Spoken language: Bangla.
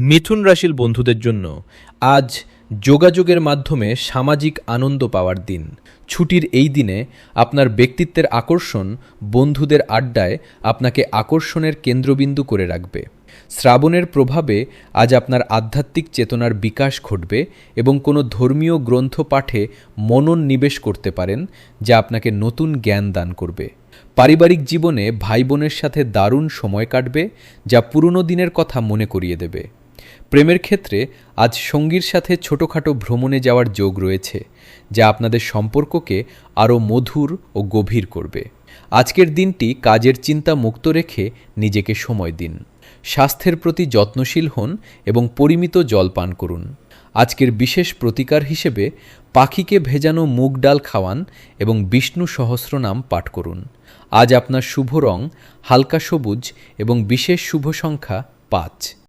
মিথুন রাশির বন্ধুদের জন্য আজ যোগাযোগের মাধ্যমে সামাজিক আনন্দ পাওয়ার দিন। ছুটির এই দিনে আপনার ব্যক্তিত্বের আকর্ষণ বন্ধুদের আড্ডায় আপনাকে আকর্ষণের কেন্দ্রবিন্দু করে রাখবে। শ্রাবণের প্রভাবে আজ আপনার আধ্যাত্মিক চেতনার বিকাশ ঘটবে এবং কোনো ধর্মীয় গ্রন্থ পাঠে মনোনিবেশ করতে পারেন, যা আপনাকে নতুন জ্ঞান দান করবে। পারিবারিক জীবনে ভাই বোনের সাথে দারুণ সময় কাটবে, যা পুরনো দিনের কথা মনে করিয়ে দেবে। প্রেমের ক্ষেত্রে আজ সঙ্গীর সাথে ছোটোখাটো ভ্রমণে যাওয়ার যোগ রয়েছে, যা আপনাদের সম্পর্ককে আরও মধুর ও গভীর করবে। আজকের দিনটি কাজের চিন্তা মুক্ত রেখে নিজেকে সময় দিন। স্বাস্থ্যের প্রতি যত্নশীল হন এবং পরিমিত জল পান করুন। আজকের বিশেষ প্রতিকার হিসেবে পাখিকে ভেজানো মুগ ডাল খাওয়ান এবং বিষ্ণু সহস্রনাম পাঠ করুন। আজ আপনার শুভ রং হালকা সবুজ এবং বিশেষ শুভ সংখ্যা 5।